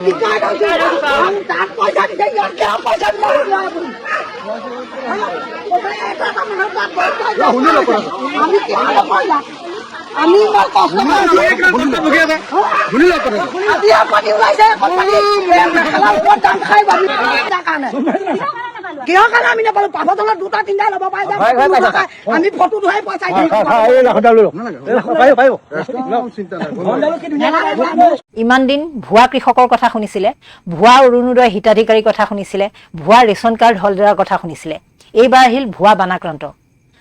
আমি কিহৰ কাৰণে আমি নাপালো পাভৰ তলত দুটা তিনিটা ল'ব পাই যাম আমি ফটো ধৰাই পইচা ইমান দিন ভুৱা কৃষকৰ কথা শুনিছিলে, ভুৱা অৰুণোদয় হিতাধিকাৰীৰ কথা শুনিছিলে, ভুৱা ৰেচন কাৰ্ড হলদাৰৰ কথা শুনিছিলে। এইবাৰ আহিল ভুৱা বানাক্ৰান্ত।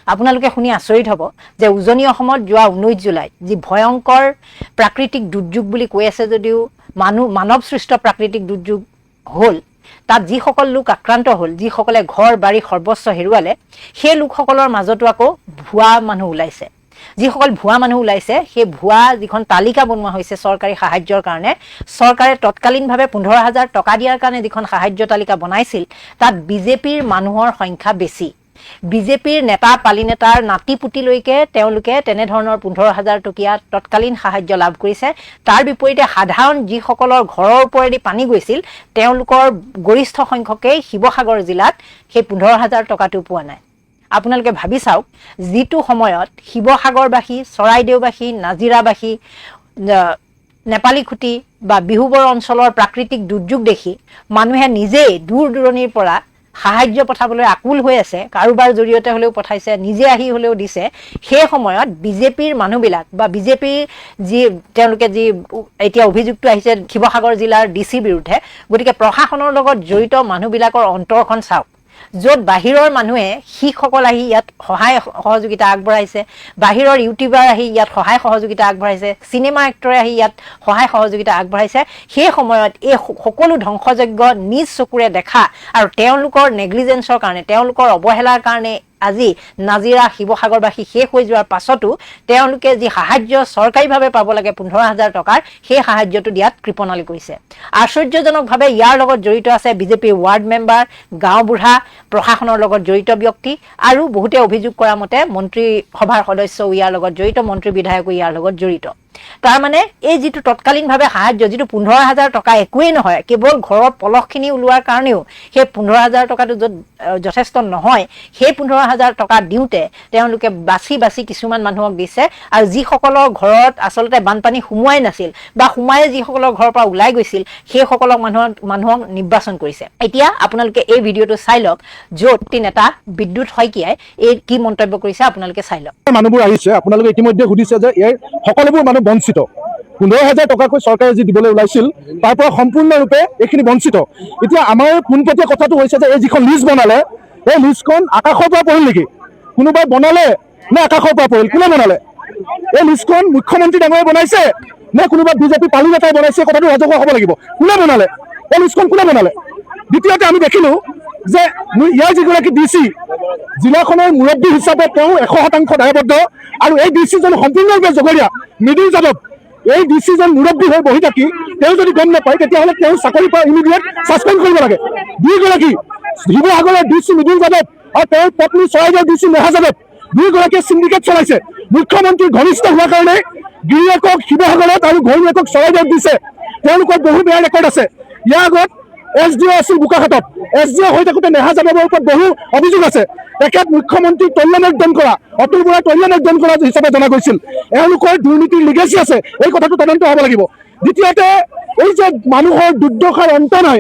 আপোনালোকে শুনি আচৰিত হ'ব যে উজনি অসমত যোৱা 19 জুলাইত যি ভয়ংকৰ প্ৰাকৃতিক দুৰ্যোগ বুলি কৈ আছে যদিও মানৱ সৃষ্ট প্ৰাকৃতিক দুৰ্যোগ হ'ল, তাত যিসকল লোক আক্ৰান্ত হ'ল, যিসকলে ঘৰ বাৰী সৰ্বস্ব হেৰুৱালে, সেই লোকসকলৰ মাজতো আকৌ ভুৱা মানুহ ওলাইছে। যিসকল ভুৱা মানুহ ওলাইছে সেই ভুৱা যিখন তালিকা বনোৱা হৈছে চৰকাৰী সাহায্যৰ কাৰণে, চৰকাৰে তৎকালীনভাৱে 15,000 টকা দিয়াৰ কাৰণে যিখন সাহায্য তালিকা বনাইছিল তাত বিজেপিৰ মানুহৰ সংখ্যা বেছি। বিজেপিৰ নেতা পালি নেতাৰ নাতি পুতিলৈকে তেওঁলোকে তেনেধৰণৰ 15,000 টকীয়া তৎকালীন সাহায্য লাভ কৰিছে। তাৰ বিপৰীতে সাধাৰণ যিসকলৰ ঘৰৰ ওপৰেদি পানী গৈছিল তেওঁলোকৰ গৰিষ্ঠ সংখ্যকেই শিৱসাগৰ জিলাত সেই 15,000 টকাটো পোৱা নাই। আপোনালোকে ভাবি চাওক, যিটো সময়ত শিৱসাগৰবাসী, চৰাইদেউবাসী, নাজিৰাবাসী, নেপালীখুটি বা বিহুবৰ অঞ্চলৰ প্ৰাকৃতিক দুৰ্যোগ দেখি মানুহে নিজেই দূৰ দূৰণিৰ পৰা সাহায্য পঠাবলৈ আকুল হৈ আছে, কাৰোবাৰ জৰিয়তে হ'লেও পঠাইছে, নিজে আহি হ'লেও দিছে, সেই সময়ত বিজেপিৰ মানুহবিলাক বা বিজেপিৰ তেওঁলোকে যি এতিয়া অভিযোগটো আহিছে শিৱসাগৰ জিলাৰ DC বিৰুদ্ধে, গতিকে প্ৰশাসনৰ লগত জড়িত মানুহবিলাকৰ অন্তৰখন চাওক। য'ত বাহিৰৰ মানুহে শিখসকল আহি ইয়াত সহায় সহযোগিতা আগবঢ়াইছে, বাহিৰৰ ইউটিউবাৰ আহি ইয়াত সহায় সহযোগিতা আগবঢ়াইছে, চিনেমা এক্টৰে আহি ইয়াত সহায় সহযোগিতা আগবঢ়াইছে, সেই সময়ত এই সকলো ধ্বংসযজ্ঞ নিজ চকুৰে দেখা আৰু তেওঁলোকৰ নেগলিজেন্সৰ কাৰণে, তেওঁলোকৰ অৱহেলাৰ কাৰণে আজি নাজিৰা শিৱসাগৰবাসী শেষ হৈ যোৱাৰ পাছতো তেওঁলোকে যি সাহায্য চৰকাৰীভাৱে পাব লাগে 15,000 টকাৰ, সেই সাহায্যটো দিয়াত কৃপণালি কৰিছে। আশ্চৰ্যজনকভাৱে ইয়াৰ লগত জড়িত আছে বিজেপিৰ ৱাৰ্ড মেম্বাৰ, গাঁওবুঢ়া, প্ৰশাসনৰ লগত জড়িত ব্যক্তি আৰু বহুতে অভিযোগ কৰা মতে মন্ত্ৰীসভাৰ সদস্যও ইয়াৰ লগত জড়িত, মন্ত্ৰী বিধায়কো ইয়াৰ লগত জড়িত। তাৰমানে এই যিটো তৎকালীনভাৱে সাহায্য, যিটো 15,000 টকা একোৱেই নহয়, কেৱল ঘৰৰ পলহখিনি ওলোৱাৰ কাৰণেও সেই 15,000 টকাটো য'ত যথেষ্ট নহয়, সেই 15,000 টকা দিওঁতে তেওঁলোকে বাছি বাছি কিছুমান মানুহক দিছে আৰু যিসকলৰ ঘৰত আচলতে বানপানী সোমোৱাই নাছিল বা সোমাই যিসকলৰ ঘৰৰ পৰা ওলাই গৈছিল সেইসকলক মানুহক নিৰ্বাচন কৰিছে। এতিয়া আপোনালোকে এই ভিডিঅ'টো চাই লওক, য'ত নেতা বিদ্যুৎ শইকীয়াই এই কি মন্তব্য কৰিছে আপোনালোকে চাই লওক। মানুহবোৰ আহিছে, আপোনালোকে ইতিমধ্যে সুধিছে যে ইয়াৰ সকলোবোৰ মানুহ বঞ্চিত। 15,000 টকাকৈ চৰকাৰে যি দিবলৈ ওলাইছিল তাৰ পৰা সম্পূৰ্ণৰূপে এইখিনি বঞ্চিত। এতিয়া আমাৰ পোনপটীয়া কথাটো হৈছে যে এই যিখন লিষ্ট বনালে, এই লিষ্টখন আকাশৰ পৰা পৰিল নেকি? কোনোবাই বনালে নে আকাশৰ পৰা পৰিল? কোনে বনালে? এই লিষ্টখন মুখ্যমন্ত্ৰী ডাঙৰীয়াই বনাইছে নে কোনোবা বিজেপি পালি নেতাই বনাইছে? কথাটো ৰাজহুৱা হ'ব লাগিব। কোনে বনালে? এই লিষ্টখন কোনে বনালে? দ্বিতীয়তে আমি দেখিলো যে ইয়াৰ যিগৰাকী DC, জিলাখনৰ মুৰব্বী হিচাপে তেওঁ 100% দায়বদ্ধ আৰু এই DC-জন সম্পূৰ্ণৰূপে জগৰীয়া মৃদুল যাদৱ। এই DC-জন মুৰব্বী হৈ বহি থাকি তেওঁ যদি গম নাপায় তেতিয়াহ'লে তেওঁ চাকৰিৰ পৰা ইমিডিয়েট ছাছপেণ্ড কৰিব লাগে। দুয়োগৰাকী শিৱসাগৰৰ DC মৃদুল যাদৱ আৰু তেওঁৰ পত্নী চৰাইদেউৰ DC নেহা যাদৱ, দুয়োগৰাকীয়ে চিণ্ডিকেট চলাইছে। মুখ্যমন্ত্ৰীৰ ঘনিষ্ঠ হোৱাৰ কাৰণে গিৰিয়েকক শিৱসাগৰত আৰু ঘৈণীয়েকক চৰাইদেউত দিছে। তেওঁলোকৰ বহু বেয়া ৰেকৰ্ড আছে। ইয়াৰ আগত SDO আছিল বোকাখাটত। SDO হৈ থাকোঁতে নেহা যাদৱৰ ওপৰত বহু অভিযোগ আছে। তেখেত মুখ্যমন্ত্ৰীক তল্যমৰ্দন কৰা, অতুল বৰাই তল্যমৰ্দন কৰা হিচাপে জনা গৈছিল। এওঁলোকৰ দুৰ্নীতিৰ লিগেচি আছে, এই কথাটো তদন্ত হ'ব লাগিব। দ্বিতীয়তে এই যে মানুহৰ দুৰ্দশাৰ অন্ত নাই,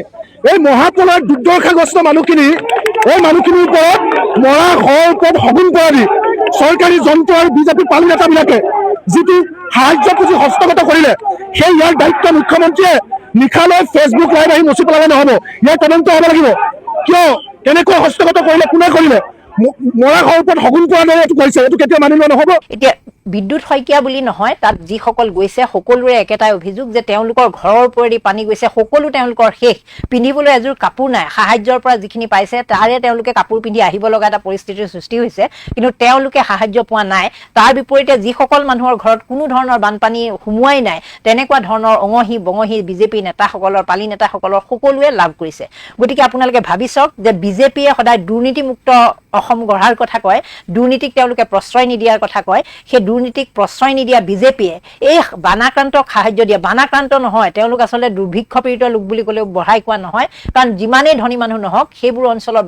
এই মহাপ্ৰলয়ৰ দুৰ্দশাগ্ৰস্ত মানুহখিনি, এই মানুহখিনিৰ ওপৰত মৰা শৰ ওপৰত শগুন পৰা দি চৰকাৰী যন্ত্ৰ আৰু বিজেপি পালি নেতাবিলাকে যিটো সাহায্য পুঁজি হস্তগত কৰিলে, সেই ইয়াৰ দায়িত্ব মুখ্যমন্ত্ৰীয়ে নিশালৈ ফেচবুক লাইভ আহি মচি পেলালে নহ'ব। ইয়াৰ তদন্ত হ'ব লাগিব। কিয়, কেনেকৈ হস্তগত কৰিলে, কোনে কৰিলে? মৰা শৰ ওপৰত শগুন পৰা দৰে এইটো কৰিছে, এইটো কেতিয়া মানি লোৱা নহ'ব। এতিয়া বিদ্যুৎ শইকীয়া বুলি নহয়, তাত যিসকল গৈছে সকলোৰে একেটাই অভিযোগ যে তেওঁলোকৰ ঘৰৰ ওপৰেদি পানী গৈছে, সকলো তেওঁলোকৰ শেষ, পিন্ধিবলৈ এযোৰ কাপোৰ নাই। সাহায্যৰ পৰা যিখিনি পাইছে তাৰে তেওঁলোকে কাপোৰ পিন্ধি আহিব লগা এটা পৰিস্থিতিৰ সৃষ্টি হৈছে, কিন্তু তেওঁলোকে সাহায্য পোৱা নাই। তাৰ বিপৰীতে যিসকল মানুহৰ ঘৰত কোনো ধৰণৰ বানপানী সোমোৱাই নাই, তেনেকুৱা ধৰণৰ অঙহী বঙহী বিজেপি নেতাসকলৰ, পালি নেতাসকলৰ সকলোৱে লাভ কৰিছে। গতিকে আপোনালোকে ভাবি চাওক যে বিজেপিয়ে সদায় দুৰ্নীতিমুক্ত অসম গঢ়াৰ কথা কয়, দুৰ্নীতিক তেওঁলোকে প্ৰশ্ৰয় নিদিয়াৰ কথা কয়। সেই দুৰ্নীতিক প্ৰশ্ৰয় নিদিয়া বিজেপিয়ে এই বানাক্ৰান্তক সাহায্য দিয়ে। বানাক্ৰান্ত নহয়, তেওঁলোক আচলতে দুৰ্ভিক্ষ পীড়িত লোক বুলি ক'লেও বঢ়াই কোৱা নহয়, কাৰণ যিমানেই ধনী মানুহ নহওক সেইবোৰ অঞ্চলৰ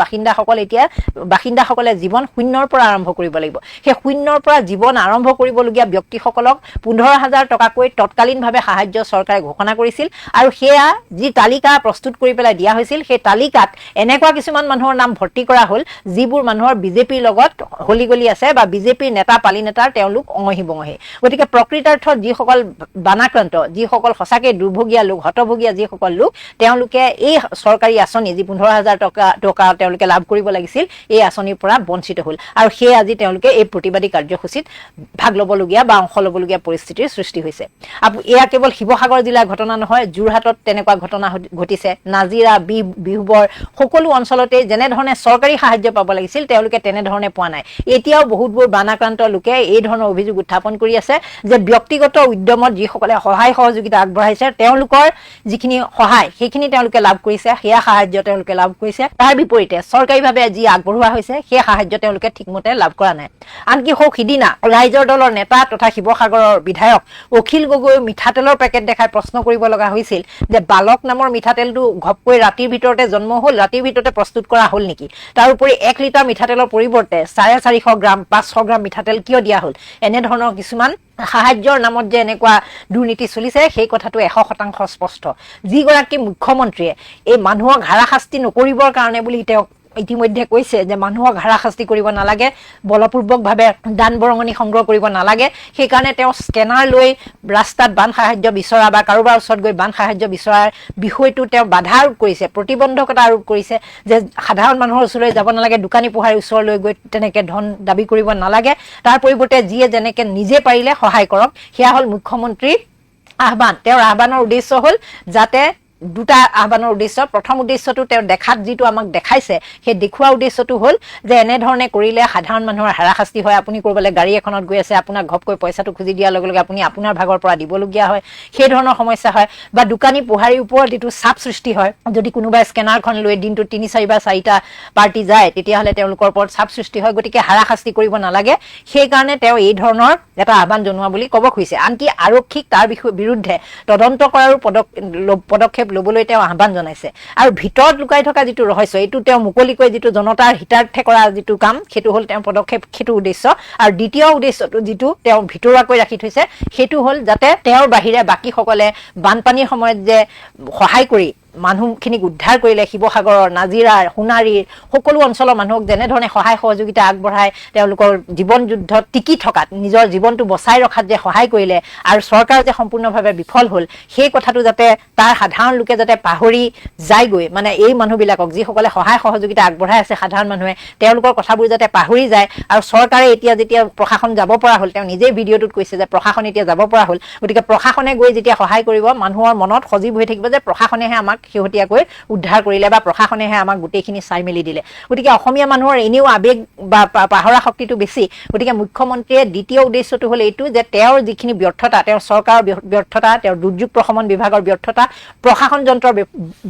বাসিন্দাসকলে জীৱন শূন্যৰ পৰা আৰম্ভ কৰিব লাগিব। সেই শূন্যৰ পৰা জীৱন আৰম্ভ কৰিবলগীয়া ব্যক্তিসকলক 15,000 টকাকৈ তৎকালীনভাৱে সাহায্য চৰকাৰে ঘোষণা কৰিছিল, আৰু সেয়া যি তালিকা প্ৰস্তুত কৰি পেলাই দিয়া হৈছিল, সেই তালিকাত এনেকুৱা কিছুমান মানুহৰ নাম ভৰ্তি কৰা হ'ল যিবোৰ মানুহৰ বিজেপিৰ লগত হলিগলি আছে বা বিজেপিৰ নেতা পালি নেতাৰ তেওঁলোক অঙহী বঙহী। গতিকে প্ৰকৃতাৰ্থত যিসকল বানাক্ৰান্ত, যিসকল সঁচাকে দুৰ্ভগীয়া লোক, হতভগীয়া যিসকল লোক, তেওঁলোকে এই চৰকাৰী আঁচনি যি 15,000 টকা তেওঁলোকে লাভ কৰিব লাগিছিল, এই আঁচনিৰ পৰা বঞ্চিত হ'ল, আৰু সেয়ে আজি তেওঁলোকে এই প্ৰতিবাদী কাৰ্যসূচীত ভাগ ল'বলগীয়া বা অংশ ল'বলগীয়া পৰিস্থিতিৰ সৃষ্টি হৈছে। এয়া কেৱল শিৱসাগৰ জিলাৰ ঘটনা নহয়, যোৰহাটত তেনেকুৱা ঘটনা ঘটিছে, নাজিৰা, বিহুবৰ সকলো অঞ্চলতে যেনেধৰণে চৰকাৰী সাহায্য পাব লাগিছিল তেওঁলোকে তেনেধৰণে পোৱা নাই। এতিয়াও বহুতবোৰ বানাক্ৰান্ত লোকে এই ধৰণৰ অভিযোগ উত্থাপন কৰি আছে যে ব্যক্তিগত উদ্যমত যিসকলে সহায় সহযোগিতা আগবঢ়াইছে তেওঁলোকৰ যিখিনি সহায় সেইখিনি তেওঁলোকে লাভ কৰিছে, সেয়া সাহায্য তেওঁলোকে লাভ কৰিছে, তাৰ বিপৰীতে চৰকাৰীভাৱে যি আগবঢ়োৱা হৈছে সেই সাহায্য তেওঁলোকে ঠিকমতে লাভ কৰা নাই। আনকি সিদিনা ৰাইজৰ দলৰ নেতা তথা শিৱসাগৰৰ বিধায়ক অখিল গগৈ মিঠাতেলৰ পেকেট দেখাই প্ৰশ্ন কৰিব লগা হৈছিল যে বালক নামৰ মিঠাতেলটো ঘপকৈ ৰাতিৰ ভিতৰতে জন্ম হ'ল, ৰাতিৰ ভিতৰতে প্ৰস্তুত কৰা হ'ল নেকি? তাৰোপৰি 1 লিটাৰ মিঠাতেলৰ পৰিৱৰ্তে 450 গ্ৰাম 500 গ্ৰাম মিঠাতেল কিয় দিয়া হ'ল? এনেধৰণৰ কিছুমান সাহায্যৰ নামত যে এনেকুৱা দুৰ্নীতি চলিছে সেই কথাটো 100% স্পষ্ট। যিগৰাকী মুখ্যমন্ত্ৰীয়ে এই মানুহক হাৰাশাস্তি নকৰিবৰ কাৰণে বুলি তেওঁ ইতিমধ্যে কৈছে যে মানুহক হাৰাশাস্তি কৰিব নালাগে, বলপূৰ্বকভাৱে দান বৰঙণি সংগ্ৰহ কৰিব নালাগে, সেইকাৰণে তেওঁ স্কেনাৰ লৈ ৰাস্তাত বান সাহায্য বিচৰা বা কাৰোবাৰ ওচৰত গৈ বান সাহায্য বিচৰাৰ বিষয়টো তেওঁ বাধা আৰোপ কৰিছে, প্ৰতিবন্ধকতা আৰোপ কৰিছে যে সাধাৰণ মানুহৰ ওচৰলৈ যাব নালাগে, দোকানী পোহাৰীৰ ওচৰলৈ গৈ তেনেকৈ ধন দাবী কৰিব নালাগে, তাৰ পৰিৱৰ্তে যিয়ে যেনেকৈ নিজে পাৰিলে সহায় কৰক। সেয়া হ'ল মুখ্যমন্ত্ৰীৰ আহ্বান। তেওঁৰ আহ্বানৰ উদ্দেশ্য হ'ল যাতে দুটা আহ্বানৰ উদ্দেশ্য। প্ৰথম উদ্দেশ্যটো তেওঁ দেখাত যিটো আমাক দেখাইছে সেই দেখুওৱা উদ্দেশ্যটো হ'ল যে এনেধৰণে কৰিলে সাধাৰণ মানুহৰ হাৰাশাস্তি হয়। আপুনি ক'ৰবালৈ গাড়ী এখনত গৈ আছে, আপোনাক ঘপকৈ পইচাটো খুজি দিয়াৰ লগে লগে আপুনি আপোনাৰ ভাগৰ পৰা দিবলগীয়া হয়, সেই ধৰণৰ সমস্যা হয়। বা দোকানী পোহাৰীৰ ওপৰত যিটো চাপ সৃষ্টি হয়, যদি কোনোবাই স্কেনাৰখন লৈ দিনটোত 3-4 বা 4টা পাৰ্টি যায় তেতিয়াহ'লে তেওঁলোকৰ ওপৰত চাপ সৃষ্টি হয়। গতিকে হাৰাশাস্তি কৰিব নালাগে, সেইকাৰণে তেওঁ এই ধৰণৰ এটা আহ্বান জনোৱা বুলি ক'ব খুজিছে। আনকি আৰক্ষীক তাৰ বিৰুদ্ধে তদন্ত কৰাৰো পদক্ষেপ ল'বলৈ তেওঁ আহ্বান জনাইছে। আৰু ভিতৰত লুকাই থকা যিটো ৰহস্য, এইটো তেওঁ মুকলিকৈ যিটো জনতাৰ হিতাৰ্থে কৰা যিটো কাম, সেইটো হ'ল তেওঁৰ পদক্ষেপ, সেইটো উদ্দেশ্য। আৰু দ্বিতীয় উদ্দেশ্যটো যিটো তেওঁ ভিতৰুৱাকৈ ৰাখি থৈছে সেইটো হ'ল যাতে তেওঁৰ বাহিৰে বাকীসকলে বানপানীৰ সময়ত যে সহায় কৰি মানুহখিনিক উদ্ধাৰ কৰিলে, শিৱসাগৰৰ, নাজিৰাৰ, সোণাৰীৰ সকলো অঞ্চলৰ মানুহক যেনেধৰণে সহায় সহযোগিতা আগবঢ়াই তেওঁলোকৰ জীৱন যুদ্ধত টিকি থকাত, নিজৰ জীৱনটো বচাই ৰখাত যে সহায় কৰিলে আৰু চৰকাৰ যে সম্পূৰ্ণভাৱে বিফল হ'ল, সেই কথাটো যাতে তাৰ সাধাৰণ লোকে যাতে পাহৰি যায়গৈ, মানে এই মানুহবিলাকক যিসকলে সহায় সহযোগিতা আগবঢ়াই আছে সাধাৰণ মানুহে, তেওঁলোকৰ কথাবোৰ যাতে পাহৰি যায়। আৰু চৰকাৰে এতিয়া যেতিয়া প্ৰশাসন যাব পৰা হ'ল, তেওঁ নিজেই ভিডিঅ'টোত কৈছে যে প্ৰশাসন এতিয়া যাব পৰা হ'ল, গতিকে প্ৰশাসনে গৈ যেতিয়া সহায় কৰিব মানুহৰ মনত সজীৱ হৈ থাকিব যে প্ৰশাসনেহে আমাক শেহতীয়াকৈ উদ্ধাৰ কৰিলে বা প্ৰশাসনেহে আমাক গোটেইখিনি চাই মেলি দিলে। গতিকে অসমীয়া মানুহৰ এনেও আৱেগ বা পাহৰা শক্তিটো বেছি। গতিকে মুখ্যমন্ত্ৰীয়ে দ্বিতীয় উদ্দেশ্যটো হ'ল এইটো যে তেওঁৰ যিখিনি ব্যৰ্থতা, তেওঁৰ চৰকাৰৰ ব্যৰ্থতা, তেওঁৰ দুৰ্যোগ প্ৰশমন বিভাগৰ ব্যৰ্থতা, প্ৰশাসন যন্ত্ৰৰ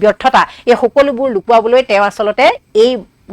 ব্যৰ্থতা, এই সকলোবোৰ লুকুৱাবলৈ তেওঁ আচলতে এই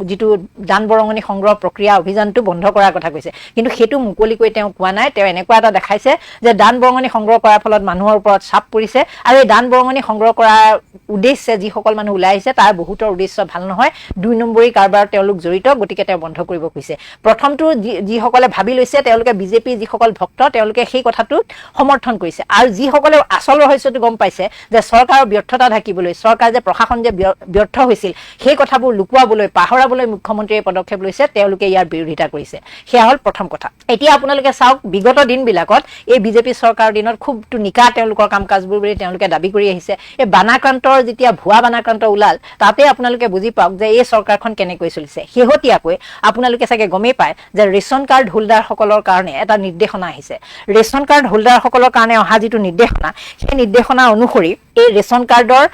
যিটো দান বৰঙণি সংগ্ৰহ প্ৰক্ৰিয়া অভিযানটো বন্ধ কৰাৰ কথা কৈছে। কিন্তু সেইটো মুকলিকৈ তেওঁ কোৱা নাই। তেওঁ এনেকুৱা এটা দেখাইছে যে দান বৰঙণি সংগ্ৰহ কৰাৰ ফলত মানুহৰ ওপৰত চাপ পৰিছে, আৰু এই দান বৰঙণি সংগ্ৰহ কৰাৰ উদ্দেশ্যে যিসকল মানুহ ওলাই আহিছে তাৰ বহুতৰ উদ্দেশ্য ভাল নহয়, 2 নম্বৰী কাৰবাৰত তেওঁলোক জড়িত, গতিকে তেওঁ বন্ধ কৰিব খুজিছে। প্ৰথমটো যিসকলে ভাবি লৈছে তেওঁলোকে বিজেপি যিসকল ভক্ত তেওঁলোকে সেই কথাটোত সমৰ্থন কৰিছে, আৰু যিসকলে আচল ৰহস্যটো গম পাইছে যে চৰকাৰৰ ব্যৰ্থতা ঢাকিবলৈ, চৰকাৰ যে প্ৰশাসন যে ব্যৰ্থ হৈছিল সেই কথাবোৰ লুকুৱাবলৈ, পাহৰাবলৈ মুখ্যমন্ত্ৰীয়ে পদক্ষেপ লৈছে, তেওঁলোকে ইয়াৰ বিৰোধিতা কৰিছে। সেয়া হ'ল প্ৰথম কথা। এতিয়া আপোনালোকে চাওক, বিগত দিনবিলাকত এই বিজেপি চৰকাৰৰ দিনত খুবটো নিকা তেওঁলোকৰ কাম কাজবোৰ বুলি তেওঁলোকে দাবী কৰি আহিছে। এই বানাক্ৰান্তৰ যেতিয়া ভুৱা বানাক্ৰান্ত ওলাল তাতে আপোনালোকে বুজি পাওক যে এই চৰকাৰখন কেনেকৈ চলিছে। শেহতীয়াকৈ আপোনালোকে চাগে গমেই পায় যে ৰেচন কাৰ্ড হোল্ডাৰসকলৰ কাৰণে এটা নিৰ্দেশনা আহিছে। ৰেচন কাৰ্ড হোল্ডাৰসকলৰ কাৰণে অহা যিটো নিৰ্দেশনা, সেই নিৰ্দেশনা অনুসৰি এই ৰেচন কাৰ্ডৰ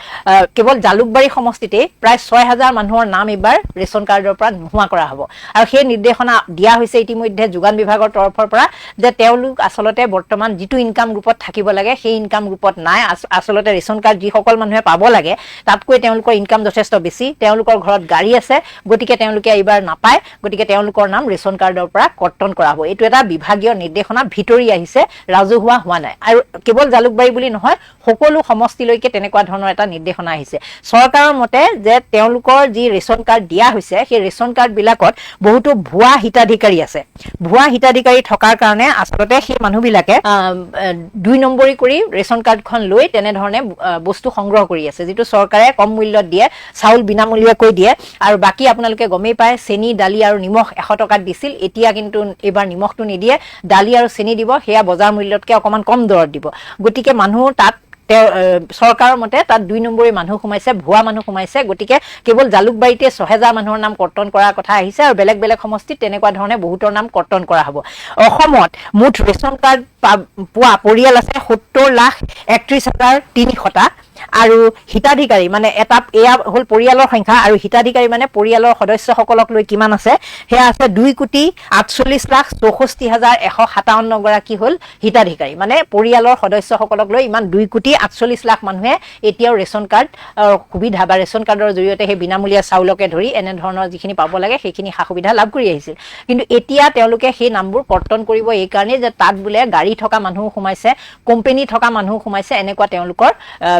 কেৱল জালুকবাৰী সমষ্টিতে প্ৰায় 6,000 মানুহৰ নাম এইবাৰ ৰেচন কাৰ্ডৰ পৰা নোহোৱা কৰা হ'ব আৰু সেই নিৰ্দেশনা দিয়া হৈছে ইতিমধ্যে যোগান বিভাগৰ তৰফৰ পৰা যে তেওঁলোক আচলতে বৰ্তমান যিটো ইনকাম গ্ৰুপত থাকিব লাগে সেই ইনকাম গ্ৰুপত নাই আচলতে ৰেচন কাৰ্ড যিসকল মানুহে পাব লাগে তাতকৈ তেওঁলোকৰ ইনকাম যথেষ্ট বেছি তেওঁলোকৰ ঘৰত গাড়ী আছে গতিকে তেওঁলোকে এইবাৰ নাপায় গতিকে তেওঁলোকৰ নাম ৰেচন কাৰ্ডৰ পৰা কৰ্তন কৰা হ'ব এইটো এটা বিভাগীয় নিৰ্দেশনা ভিতৰি আহিছে ৰাজহুৱা হোৱা নাই আৰু কেৱল জালুকবাৰী বুলি নহয় সকলো সমষ্টিলৈকে তেনেকুৱা ধৰণৰ এটা নিৰ্দেশনা আহিছে চৰকাৰৰ মতে যে তেওঁলোকৰ যি ৰেচন কাৰ্ড দিয়া হৈছে সেই ৰেচন কাৰ্ড বিলাকত বহুতো ভুৱা হিতাধিকাৰী আছে ভুৱা হিতাধিকাৰী থকাৰ কাৰণে আচলতে সেই মানুহবিলাকে 2 নম্বৰী কৰি ৰেচন কাৰ্ডখন লৈ তেনেধৰণে বস্তু সংগ্ৰহ কৰি আছে যিটো চৰকাৰে কম মূল্যত দিয়ে চাউল বিনামূলীয়াকৈ দিয়ে আৰু বাকী আপোনালোকে গমেই পায় চেনি দালি আৰু নিমখ 100 টকাত দিছিল এতিয়া কিন্তু এইবাৰ নিমখটো নিদিয়ে দালি আৰু চেনি দিব সেয়া বজাৰ মূল্যতকৈ অকমান কম দৰত দিব গতিকে মানুহ তাত চৰকাৰৰ মতে তাত 2 নম্বৰী মানুহ সোমাইছে ভুৱা মানুহ সোমাইছে গতিকে কেৱল জালুকবাৰীতে 6,000 মানুহৰ নাম কৰ্তন কৰাৰ কথা আহিছে আৰু বেলেগ বেলেগ সমষ্টিত তেনেকুৱা ধৰণে বহুতৰ নাম কৰ্তন কৰা হ'ব অসমত মুঠ ৰেচন কাৰ্ড পোৱা পৰিয়াল আছে 70,31,300টা আৰু হিতাধিকাৰী মানে এটা এয়া হল পৰিয়ালৰ সংখ্যা আৰু হিতাধিকাৰী মানে পৰিয়ালৰ সদস্যসকলক লৈ কিমান আছে হেয়া আছে 2,48,64,157 গৰাকী হল হিতাধিকাৰী মানে পৰিয়ালৰ সদস্যসকলক লৈ ইমান 2,48,00,000 মানুহে এতিয়াও ৰেচন কাৰ্ড সুবিধা বা ৰেচন কাৰ্ডৰ জৰিয়তে হে বিনামূলীয়া চাউলকে ধৰি এনে ধৰণৰ যিখিনি পাব লাগে সেইখিনি সা সুবিধা লাভ কৰি আহিছিল কিন্তু এতিয়া তেওঁলোকে সেই নামবোৰ কৰ্তন কৰিব এই কাৰণে যে তাত বুলে গাড়ী থকা মানুহ সোমাইছে কোম্পানী থকা মানুহ সোমাইছে এনেকুৱা তেওঁলোকৰ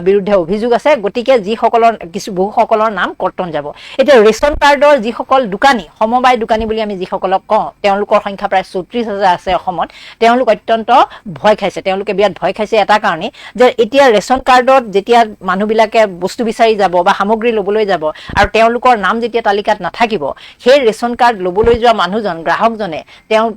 বিৰুদ্ধে অভিযোগ আছে গতিকে যিসকলৰ বহুসকলৰ নাম কৰ্তন যাব এতিয়া ৰেচন কাৰ্ডৰ যিসকল দোকানী সমবায় দোকানী বুলি আমি যিসকলক কওঁ তেওঁলোকৰ সংখ্যা প্ৰায় 34,000 আছে অসমত তেওঁলোক অত্যন্ত ভয় খাইছে তেওঁলোকে বিৰাট ভয় খাইছে এটা কাৰণে যে এতিয়া ৰেচন কাৰ্ডত যেতিয়া মানুহবিলাকে বস্তু বিচাৰি যাব বা সামগ্ৰী লবলৈ যাব আৰু তেওঁলোকৰ নাম যেতিয়া তালিকাত নাথাকিব সেই ৰেচন কাৰ্ড লবলৈ যোৱা মানুহজন গ্ৰাহকজনে তেওঁক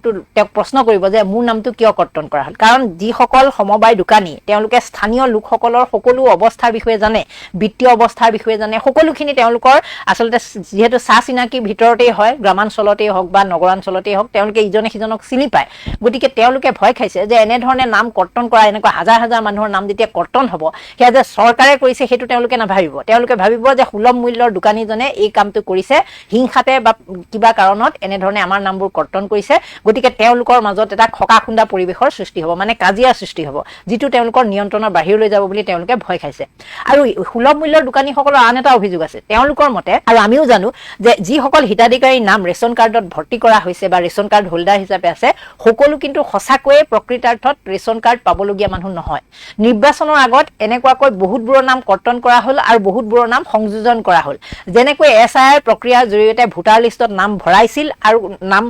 প্ৰশ্ন কৰিব যে মোৰ নামটো কিয় কৰ্তন কৰা হ'ল কাৰণ যিসকল সমবায় দোকানী তেওঁলোকে স্থানীয় লোকসকলৰ সকলো অৱস্থাৰ বিষয়ে জানে বিত্তীয় অৱস্থাৰ বিষয়ে জানে সকলোখিনি তেওঁলোকৰ আচলতে যেহেতু চিনাকি ভিতৰতেই হয় গ্ৰামাঞ্চলতেই হওক বা নগৰাঞ্চলতেই হওক তেওঁলোকে ইজনে সিজনক চিনি পায় গতিকে তেওঁলোকে ভয় খাইছে যে এনে ধৰণে নাম কৰ্তন কৰা এনেকুৱা হাজাৰ হাজাৰ মানুহৰ নাম যেতিয়া কৰ্তন হ'ব সেয়া যে চৰকাৰে কৰিছে সেইটো তেওঁলোকে নাভাবিব তেওঁলোকে ভাবিব যে সুলভ মূল্যৰ দোকানীজনে এই কামটো কৰিছে হিংসাতে বা কিবা কাৰণত এনে ধৰণে আমাৰ নামবোৰ কৰ্তন কৰিছে গতিকে তেওঁলোকৰ মাজত এটা খকাখুন্দা পৰিৱেশৰ সৃষ্টি হ'ব মানে কাজিয়াৰ সৃষ্টি হ'ব যিটো তেওঁলোকৰ নিয়ন্ত্ৰণৰ বাহিৰলৈ যাব বুলি তেওঁলোকে ভয় খাইছে আৰু সুলভ মূল্যৰ দোকানীসকলৰ আন এটা অভিযোগ আছে তেওঁলোকৰ মতে আৰু আমিও জানো যে যিসকল হিতাধিকাৰীৰ নাম ৰেচন কাৰ্ডত ভৰ্তি কৰা হৈছে বা ৰেচন কাৰ্ড হোল্ডাৰ হিচাপে আছে সকলো কিন্তু সঁচাকৈয়ে প্ৰকৃতাৰ্থত ৰেচন কাৰ্ড পাবলগীয়া মানুহ নহয় নিৰ্বাচনৰ আগত এনেকুৱাকৈ বহুতবোৰৰ নাম কৰ্তন কৰা হ'ল আৰু বহুতবোৰৰ নাম সংযোজন কৰা হ'ল যেনেকৈ SIR প্ৰক্ৰিয়াৰ জৰিয়তে ভোটাৰ লিষ্টত নাম ভৰাইছিল আৰু নাম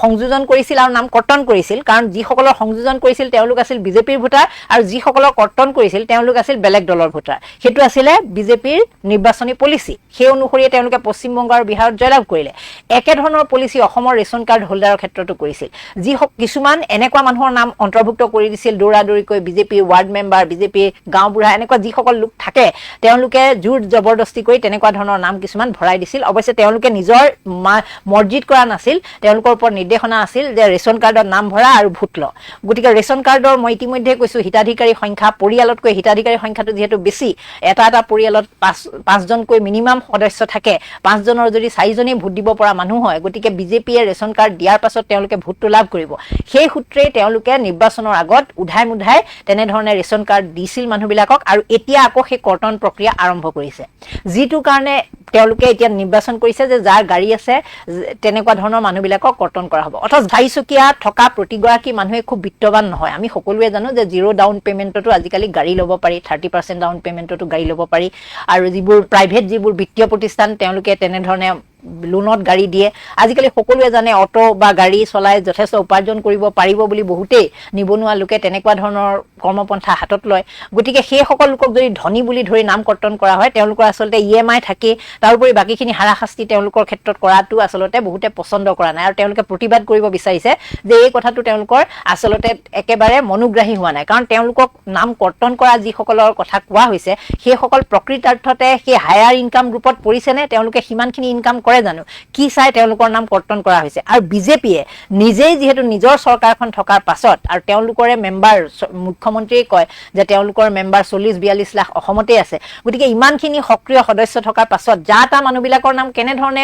সংযোজন কৰিছিল আৰু নাম কৰ্তন কৰিছিল কাৰণ যিসকলৰ সংযোজন কৰিছিল তেওঁলোক আছিল বিজেপিৰ ভোটাৰ আৰু যিসকলৰ কৰ্তন কৰিছিল তেওঁলোক আছিল বেলেগ দলৰ ভোটাৰ হেতু আছিলে বিজেপিৰ নিৰ্বাচনী পলিচি সেই অনুসৰি তেওঁলোকে পশ্চিম বংগ আৰু বিহাৰত জয়লাভ কৰিলে একে ধৰণৰ পলিচি অসমৰ ৰেচন কাৰ্ড হোল্ডাৰৰ ক্ষেত্ৰতো কৰিছিল যি কিছুমান এনেকুৱা মানুহৰ নাম অন্তৰ্ভুক্ত কৰি দিছিল দৌৰাদৌৰিকৈ বিজেপিৰ ৱাৰ্ড মেম্বাৰ বিজেপিৰ গাঁওবুঢ়া এনেকুৱা যিসকল লোক থাকে তেওঁলোকে জোৰ জবৰদস্তি কৰি তেনেকুৱা ধৰণৰ নাম কিছুমান ভৰাই দিছিল অৱশ্যে তেওঁলোকে নিজৰ মৰ্জিত কৰা নাছিল তেওঁলোকৰ ওপৰত নিৰ্দেশনা আছিল যে ৰেচন কাৰ্ডৰ নাম ভৰা আৰু ভোট ল গতিকে ৰেচন কাৰ্ডৰ মই ইতিমধ্যে কৈছো হিতাধিকাৰী সংখ্যা পৰিয়ালতকৈ হিতাধিকাৰী সংখ্যাটো যেহেতু বেছি এটা পৰিয়ালত 5 জনকৈ মিনিমাম সদস্য থাকে 5 জনৰ যদি 4 জনেই ভোট দিব পৰা মানুহ হয় গতিকে বিজেপিয়ে ৰেচন কাৰ্ড দিয়াৰ পাছত তেওঁলোকে ভোটটো লাভ কৰিব সেই সূত্ৰে তেওঁলোকে নিৰ্বাচনৰ আগত উধাই মুধাই তেনে ধৰণে ৰেচন কাৰ্ড দিছিল মানুহবিলাকক আৰু এতিয়া আকৌ সেই কৰ্তন প্ৰক্ৰিয়া আৰম্ভ কৰিছে যিটো কাৰণে তেওঁলোকে এতিয়া নিৰ্বাচন কৰিছে যে যাৰ গাড়ী আছে তেনেকুৱা ধৰণৰ মানুহবিলাকক কৰ্তন কৰা হ'ব অথচ চাৰিচকীয়া থকা প্ৰতিগৰাকী মানুহে খুব বিত্তবান নহয় আমি সকলোৱে জানো যে 0 ডাউন পেমেন্টতো আজিকালি গাড়ী ল'ব পাৰি 30% ডাউন পেমেন্টতো গাড়ী ল'ব পাৰি আৰু যিবোৰ প্ৰাইভেট যিবোৰ বিত্তীয় প্ৰতিষ্ঠান তেওঁলোকে তেনে ধৰণে লোনত গাড়ী দিয়ে আজিকালি সকলোৱে জানে অটো বা গাড়ী চলাই যথেষ্ট উপাৰ্জন কৰিব পাৰিব বুলি বহুতেই নিবনুৱা লোকে তেনেকুৱা ধৰণৰ কৰ্মপন্থা হাতত লয় গতিকে সেই সকল লোকক যদি ধনী বুলি ধৰি নাম কৰ্তন কৰা হয় তেওঁলোকৰ আচলতে EMI থাকে তাৰোপৰি বাকিখিনি হাৰাশাস্তি তেওঁলোকৰ ক্ষেত্ৰত কৰাটো আচলতে বহুতে পছন্দ কৰা নাই আৰু তেওঁলোকে প্ৰতিবাদ কৰিব বিচাৰিছে যে এই কথাটো তেওঁলোকৰ আচলতে একেবাৰে মনোগ্ৰাহী হোৱা নাই কাৰণ তেওঁলোকক নাম কৰ্তন কৰা যিসকলৰ কথা কোৱা হৈছে সেই সকল প্ৰকৃতাৰ্থতে সেই হায়াৰ ইনকাম গ্ৰুপত পৰিছেনে তেওঁলোকে সিমানখিনি ইনকাম নকৰে জানো কি চাই তেওঁলোকৰ নাম কৰ্তন কৰা হৈছে আৰু বিজেপিয়ে নিজেই যিহেতু নিজৰ চৰকাৰখন থকাৰ পাছত আৰু তেওঁলোকৰে মেম্বাৰ মুখ্যমন্ত্ৰীয়ে কয় যে তেওঁলোকৰ মেম্বাৰ 40-42 লাখ অসমতে আছে গতিকে ইমানখিনি সক্ৰিয় সদস্য থকাৰ পাছত যাতা মানুহবিলাকৰ নাম কেনেধৰণে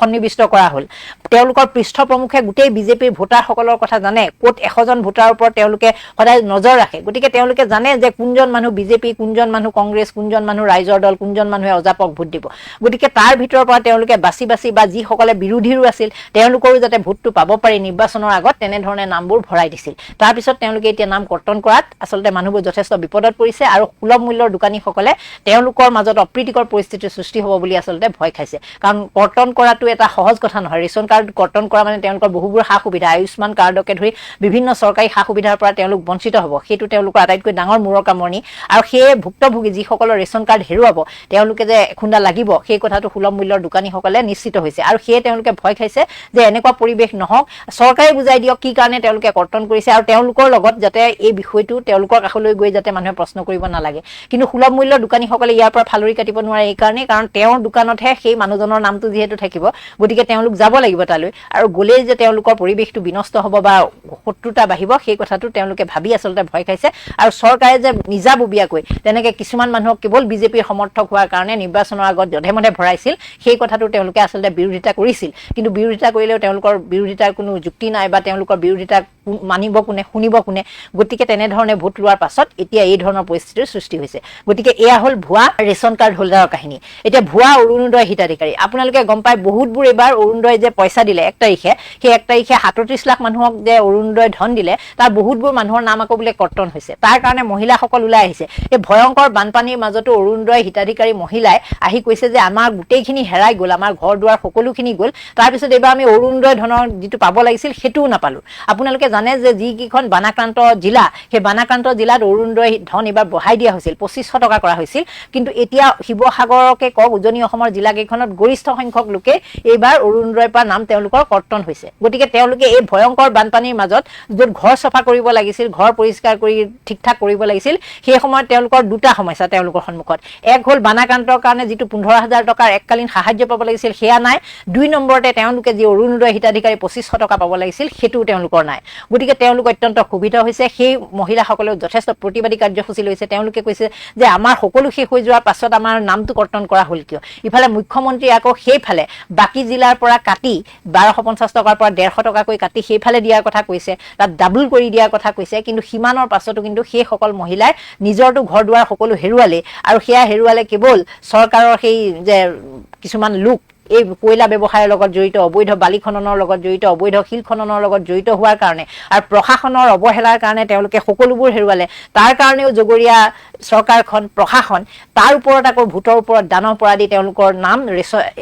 সন্নিবিষ্ট কৰা হ'ল তেওঁলোকৰ পৃষ্ঠপ্ৰমুখে গোটেই বিজেপিৰ ভোটাৰসকলৰ কথা জানে ক'ত 100 জন ভোটাৰৰ ওপৰত তেওঁলোকে সদায় নজৰ ৰাখে গতিকে তেওঁলোকে জানে যে কোনজন মানুহ বিজেপি কোনজন মানুহ কংগ্ৰেছ কোনজন মানুহ ৰাইজৰ দল কোনজন মানুহে অজাপক ভোট দিব গতিকে তাৰ ভিতৰৰ পৰা তেওঁলোকে বাছি বাছি বা যিসকলে বিৰোধীৰো আছিল তেওঁলোকৰো যাতে ভোটটো পাব পাৰি নিৰ্বাচনৰ আগত তেনেধৰণে নামবোৰ ভৰাই দিছিল তাৰপিছত তেওঁলোকে এতিয়া নাম কৰ্তন কৰাত আচলতে মানুহবোৰ যথেষ্ট বিপদত পৰিছে আৰু সুলভ মূল্যৰ দোকানীসকলে তেওঁলোকৰ মাজত অপ্ৰীতিকৰ পৰিস্থিতিৰ সৃষ্টি হ'ব বুলি আচলতে ভয় খাইছে কাৰণ কৰ্তন কৰাটো এটা সহজ কথা নহয় ৰেচন কাৰ্ড কৰ্তন কৰা মানে তেওঁলোকৰ বহুবোৰ সা সুবিধা আয়ুষ্মান কাৰ্ডকে ধৰি বিভিন্ন চৰকাৰী সা সুবিধাৰ পৰা তেওঁলোক বঞ্চিত হ'ব সেইটো তেওঁলোকৰ আটাইতকৈ ডাঙৰ মূৰৰ কামৰণি আৰু সেই ভুক্তভোগী যিসকলৰ ৰেচন কাৰ্ড হেৰুৱাব তেওঁলোকে যে খুন্দা লাগিব সেই কথাটো সুলভ মূল্যৰ দোকানীসকলে নিশ্চিত হৈছে আৰু সেয়ে তেওঁলোকে ভয় খাইছে যে এনেকুৱা পৰিৱেশ নহওক চৰকাৰে বুজাই দিয়ক কি কাৰণে তেওঁলোকে কৰ্তন কৰিছে আৰু তেওঁলোকৰ লগত যাতে এই বিষয়টো তেওঁলোকৰ কাষলৈ গৈ যাতে মানুহে প্ৰশ্ন কৰিব নালাগে কিন্তু সুলভ মূল্যৰ দোকানীসকলে ইয়াৰ পৰা ফালৰি কাটিব নোৱাৰে এই কাৰণে কাৰণ তেওঁৰ দোকানতহে সেই মানুহজনৰ নামটো যিহেতু থাকিব গতিকে তেওঁলোক যাব লাগিব তালৈ আৰু গলেই যে তেওঁলোকৰ পৰিৱেশটো বিনষ্ট হ'ব বা শত্ৰুতা বাঢ়িব সেই কথাটো তেওঁলোকে ভাবি আচলতে ভয় খাইছে আৰু চৰকাৰে যে নিজাববীয়াকৈ তেনেকে কিছুমান মানুহক কেৱল বিজেপিৰ সমৰ্থক হোৱাৰ কাৰণে নিৰ্বাচনৰ আগত যধে-মধে ভৰাইছিল সেই কথাটো তেওঁলোকে আচলতে বিৰোধিতা কৰিছিল কিন্তু বিৰোধিতা কৰিলেও তেওঁলোকৰ বিৰোধিতাৰ কোনো যুক্তি নাই বা তেওঁলোকৰ বিৰোধিতা মানিব কোনে শুনিব কোনে গতিকে তেনেধৰণে ভোট লোৱাৰ পাছত এতিয়া এই ধৰণৰ পৰিস্থিতিৰ সৃষ্টি হৈছে গতিকে এয়া হ'ল ভুৱা ৰেচন কাৰ্ড হোল্ডাৰৰ কাহিনী এতিয়া ভুৱা অৰুণোদয় হিতাধিকাৰী আপোনালোকে গম পায় বহুতবোৰ এবাৰ অৰুণোদয় যে পইচা দিলে 1 তাৰিখে সেই 1 তাৰিখে 37 লাখ মানুহক যে অৰুণোদয় ধন দিলে তাৰ বহুতবোৰ মানুহৰ নাম আকৌ বোলে কৰ্তন হৈছে তাৰ কাৰণে মহিলাসকল ওলাই আহিছে এই ভয়ংকৰ বানপানীৰ মাজতো অৰুণোদয় হিতাধিকাৰী মহিলাই আহি কৈছে যে আমাৰ গোটেইখিনি হেৰাই গ'ল আমাৰ ঘৰ দুৱাৰ সকলোখিনি গ'ল তাৰপিছত এবাৰ আমি অৰুণোদয় ধনৰ যিটো পাব লাগিছিল সেইটোও নাপালো আপোনালোকে জানে যে যিকেইখন বানাক্ৰান্ত জিলা সেই বানাক্ৰান্ত জিলাত অৰুণোদয় ধন এবাৰ বঢ়াই দিয়া হৈছিল 2500 টকা কৰা হৈছিল কিন্তু এতিয়া শিৱসাগৰকে কওক উজনি অসমৰ জিলাকেইখনত গৰিষ্ঠ সংখ্যক লোকে এইবাৰ অৰুণোদয়ৰ পৰা নাম তেওঁলোকৰ কৰ্তন হৈছে গতিকে তেওঁলোকে এই ভয়ংকৰ বানপানীৰ মাজত য'ত ঘৰ চফা কৰিব লাগিছিল ঘৰ পৰিষ্কাৰ কৰি ঠিক ঠাক কৰিব লাগিছিল সেই সময়ত তেওঁলোকৰ দুটা সমস্যা তেওঁলোকৰ সন্মুখত এক হ'ল বানাক্ৰান্তৰ কাৰণে যিটো 15000 টকাৰ এককালীন সাহায্য পাব লাগিছিল সেয়া নাই 2 নম্বৰতে তেওঁলোকে যি অৰুণোদয় হিতাধিকাৰী 2500 টকা পাব লাগিছিল সেইটো তেওঁলোকৰ নাই গতিকে তেওঁলোক অত্যন্ত ক্ষুভিত হৈছে সেই মহিলাসকলেও যথেষ্ট প্ৰতিবাদী কাৰ্যসূচী লৈছে তেওঁলোকে কৈছে যে আমাৰ সকলো শেষ হৈ যোৱাৰ পাছত আমাৰ নামটো কৰ্তন কৰা হ'ল কিয় ইফালে মুখ্যমন্ত্ৰী আকৌ সেইফালে বাকি জিলাৰ পৰা কাটি 1250 টকাৰ পৰা 150 টকাকৈ কাটি সেইফালে দিয়াৰ কথা কৈছে তাত ডাবল কৰি দিয়াৰ কথা কৈছে কিন্তু সিমানৰ পাছতো কিন্তু সেই সকল মহিলাই নিজৰটো ঘৰ দুৱাৰ সকলো হেৰুৱালে আৰু সেয়া হেৰুৱালে কেৱল চৰকাৰৰ সেই যে কিছুমান লোক এই কয়লা ব্যৱসায়ৰ লগত জড়িত অবৈধ বালি খননৰ লগত জড়িত অবৈধ শিল খননৰ লগত জড়িত হোৱাৰ কাৰণে আৰু প্ৰশাসনৰ অৱহেলাৰ কাৰণে তেওঁলোকে সকলোবোৰ হেৰুৱালে তাৰ কাৰণেও জগৰীয়া চৰকাৰখন প্ৰশাসন তাৰ ওপৰত আকৌ ভোটৰ ওপৰত দানৰ পৰা দি তেওঁলোকৰ নাম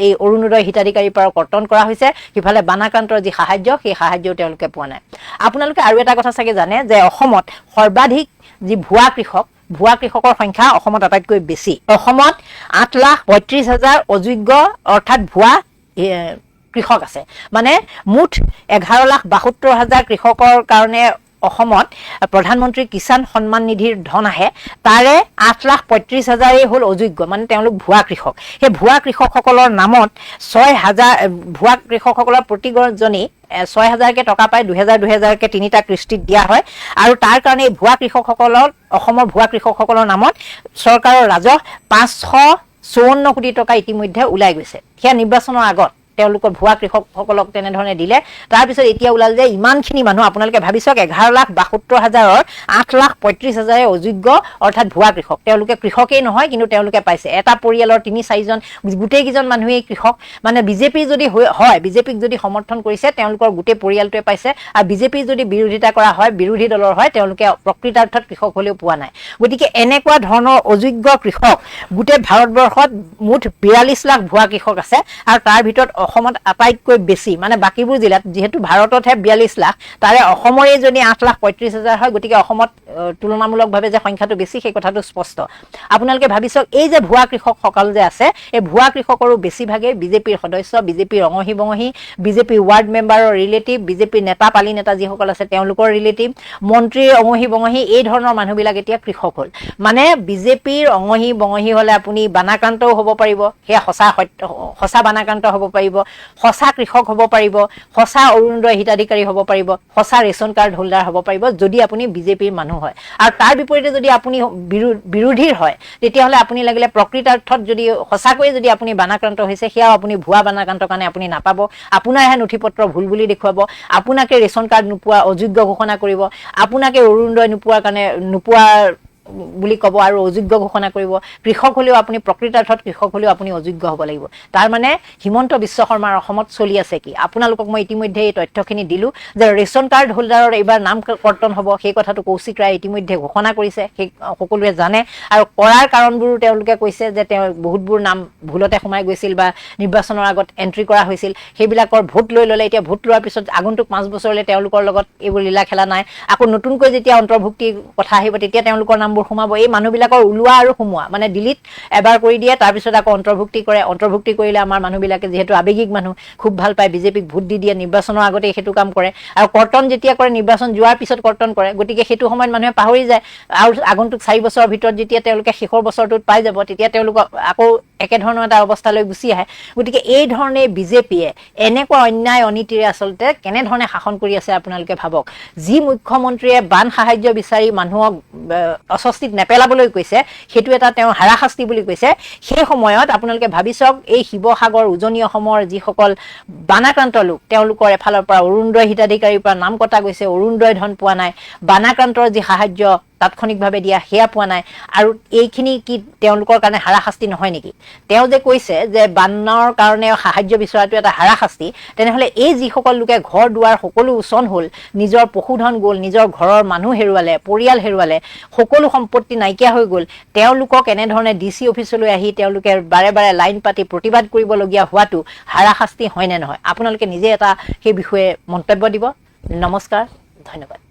এই অৰুণোদয় হিতাধিকাৰীৰ পৰা কৰ্তন কৰা হৈছে সিফালে বানাক্ৰান্তৰ যি সাহায্য সেই সাহায্যও তেওঁলোকে পোৱা নাই আপোনালোকে আৰু এটা কথা চাগে জানে যে অসমত সৰ্বাধিক যি ভুৱা কৃষকৰ সংখ্যা অসমত আটাইতকৈ বেছি অসমত 8,35,000 অযোগ্য অৰ্থাৎ ভুৱা কৃষক আছে মানে মুঠ 11,72,000 কৃষকৰ কাৰণে অসমত প্ৰধানমন্ত্ৰী কিষাণ সন্মান নিধিৰ ধন আহে তাৰে 8,35,000 হ'ল অযোগ্য মানে তেওঁলোক ভুৱা কৃষক সেই ভুৱা কৃষকসকলৰ নামত 6,000 ভুৱা কৃষকসকলৰ প্ৰতিজনী 6,000কে টকা পায় 2,000কে তিনিটা কিস্তিত দিয়া হয় আৰু তাৰ কাৰণে ভুৱা কৃষকসকলৰ অসমৰ ভুৱা কৃষকসকলৰ নামত চৰকাৰৰ ৰাজহ 554 কোটি টকা ইতিমধ্যে ওলাই গৈছে সেয়া নিৰ্বাচনৰ আগত তেওঁলোকৰ ভুৱা কৃষকসকলক তেনেধৰণে দিলে তাৰপিছত এতিয়া ওলাল যে ইমানখিনি মানুহ আপোনালোকে ভাবিছক 11,72,000ৰ 8,35,000 অযোগ্য অৰ্থাৎ ভুৱা কৃষক তেওঁলোকে কৃষকেই নহয় কিন্তু তেওঁলোকে পাইছে এটা পৰিয়ালৰ 3-4 জন গোটেইকেইজন মানুহেই কৃষক মানে বিজেপি যদি হয় বিজেপিক যদি সমৰ্থন কৰিছে তেওঁলোকৰ গোটেই পৰিয়ালটোৱে পাইছে আৰু বিজেপি যদি বিৰোধিতা কৰা হয় বিৰোধী দলৰ হয় তেওঁলোকে প্ৰকৃতাৰ্থত কৃষক হ'লেও পোৱা নাই গতিকে এনেকুৱা ধৰণৰ অযোগ্য কৃষক গোটেই ভাৰতবৰ্ষত মুঠ 42 লাখ ভুৱা কৃষক আছে আৰু তাৰ ভিতৰত অসমত আটাইতকৈ বেছি মানে বাকিবোৰ জিলাত যেহেতু ভাৰততহে 42 লাখ তাৰে অসমৰে যদি 8,35,000 হয় গতিকে অসমত তুলনামূলকভাৱে যে সংখ্যাটো বেছি সেই কথাটো স্পষ্ট আপোনালোকে ভাবিছক এই যে ভুৱা কৃষকসকল যে আছে এই ভুৱা কৃষকৰো বেছিভাগে বিজেপিৰ সদস্য বিজেপিৰ অঙহী বঙহী বিজেপিৰ ৱাৰ্ড মেম্বাৰৰ ৰিলেটিভ বিজেপিৰ নেতা পালি নেতা যিসকল আছে তেওঁলোকৰ ৰিলেটিভ মন্ত্ৰীৰ অঙহী বঙহী এই ধৰণৰ মানুহবিলাক এতিয়া কৃষক হ'ল মানে বিজেপিৰ অঙহী বঙহী হ'লে আপুনি বানাক্ৰান্তও হ'ব পাৰিব সেয়া সঁচা বানাক্ৰান্ত হ'ব পাৰিব সঁচা কৃষক হ'ব পাৰিব, সঁচা অৰুণোদয় হিতাধিকাৰী হ'ব পাৰিব, সঁচা ৰেচন কাৰ্ড হোল্ডাৰ হ'ব পাৰিব যদি আপুনি বিজেপিৰ মানুহ হয়। আৰু তাৰ বিপৰীতে যদি আপুনি বিৰোধীৰ হয় তেতিয়াহ'লে আপুনি লাগিলে প্ৰকৃতাৰ্থত যদি সঁচাকৈয়ে যদি আপুনি বানাক্ৰান্ত হৈছে সেয়াও আপুনি ভুৱা বানাক্ৰান্তৰ কাৰণে আপুনি নাপাব। আপোনাৰহে নথি পত্ৰ ভুল বুলি দেখুৱাব, আপোনাকে ৰেচন কাৰ্ড নোপোৱা অযোগ্য ঘোষণা কৰিব, আপোনাকে অৰুণোদয় নোপোৱাৰ কাৰণে নোপোৱা বুলি ক'ব আৰু অযোগ্য ঘোষণা কৰিব। কৃষক হ'লেও আপুনি প্ৰকৃতাৰ্থত কৃষক হ'লেও আপুনি অযোগ্য হ'ব লাগিব। তাৰ মানে হিমন্ত বিশ্ব শৰ্মাৰ অসমত চলি আছে কি? আপোনালোকক মই ইতিমধ্যে এই তথ্যখিনি দিলোঁ যে ৰেচন কাৰ্ড হোল্ডাৰৰ এইবাৰ নাম কৰ্তন হ'ব, সেই কথাটো কৌশিক ৰায়ে ইতিমধ্যে ঘোষণা কৰিছে, সেই সকলোৱে জানে। আৰু কৰাৰ কাৰণবোৰো তেওঁলোকে কৈছে যে তেওঁ বহুতবোৰ নাম ভুলতে সোমাই গৈছিল বা নিৰ্বাচনৰ আগত এণ্ট্ৰি কৰা হৈছিল, সেইবিলাকৰ ভোট লৈ ল'লে। এতিয়া ভোট লোৱাৰ পিছত আগন্তুক 5 বছৰলৈ তেওঁলোকৰ লগত এইবোৰ লীলা খেলা নাই। আকৌ নতুনকৈ যেতিয়া অন্তৰ্ভুক্তিৰ কথা আহিব তেতিয়া তেওঁলোকৰ নামবোৰ সোমাব। এই মানুহবিলাকৰ ওলোৱা আৰু সোমোৱা মানে ডিলিট এবাৰ কৰি দিয়ে, তাৰপিছত আকৌ অন্তৰ্ভুক্তি কৰে। অন্তৰ্ভুক্তি কৰিলে আমাৰ মানুহবিলাকে যিহেতু আৱেগিক মানুহ খুব ভাল পায়, বিজেপিক ভোট দি দিয়ে, নিৰ্বাচনৰ আগতে সেইটো কাম কৰে। আৰু কৰ্তন যেতিয়া কৰে নিৰ্বাচন যোৱাৰ পিছত কৰ্তন কৰে, গতিকে সেইটো সময়ত মানুহে পাহৰি যায়। আৰু আগন্তুক 4 বছৰৰ ভিতৰত যেতিয়া তেওঁলোকে শেষৰ বছৰটোত পাই যাব তেতিয়া তেওঁলোক আকৌ একেধৰণৰ এটা অৱস্থালৈ গুচি আহে। গতিকে এই ধৰণে বিজেপিয়ে এনেকুৱা অন্যায় অনীতিৰে আচলতে কেনেধৰণে শাসন কৰি আছে আপোনালোকে ভাবক। যি মুখ্যমন্ত্ৰীয়ে বান সাহায্য বিচাৰি মানুহক অস্বস্তিত নেপেলাবলৈ কৈছে, সেইটো এটা তেওঁ হাৰাশাস্তি বুলি কৈছে। সেই সময়ত আপোনালোকে ভাবি চাওক, এই শিৱসাগৰ উজনি অসমৰ যিসকল বানাক্ৰান্ত লোক তেওঁলোকৰ এফালৰ পৰা অৰুণোদয় হিতাধিকাৰীৰ পৰা নাম কটা গৈছে, অৰুণোদয় ধন পোৱা নাই, বানাক্ৰান্তৰ যি সাহায্য তাৎক্ষণিকভাৱে দিয়া সেয়া পোৱা নাই। আৰু এইখিনি কি তেওঁলোকৰ কাৰণে হাৰাশাস্তি নহয় নেকি? তেওঁ যে কৈছে যে বানৰ কাৰণে সাহায্য বিচৰাটো এটা হাৰাশাস্তি, তেনেহ'লে এই যিসকল লোকে ঘৰ দুৱাৰ সকলো উচন হ'ল, নিজৰ পশুধন গ'ল, নিজৰ ঘৰৰ মানুহ হেৰুৱালে, পৰিয়াল হেৰুৱালে, সকলো সম্পত্তি নাইকিয়া হৈ গ'ল, তেওঁলোকক এনেধৰণে DC অফিচলৈ আহি তেওঁলোকে বাৰে বাৰে লাইন পাতি প্ৰতিবাদ কৰিবলগীয়া হোৱাটো হাৰাশাস্তি হয় নে নহয়? আপোনালোকে নিজে এটা সেই বিষয়ে মন্তব্য দিব। নমস্কাৰ, ধন্যবাদ।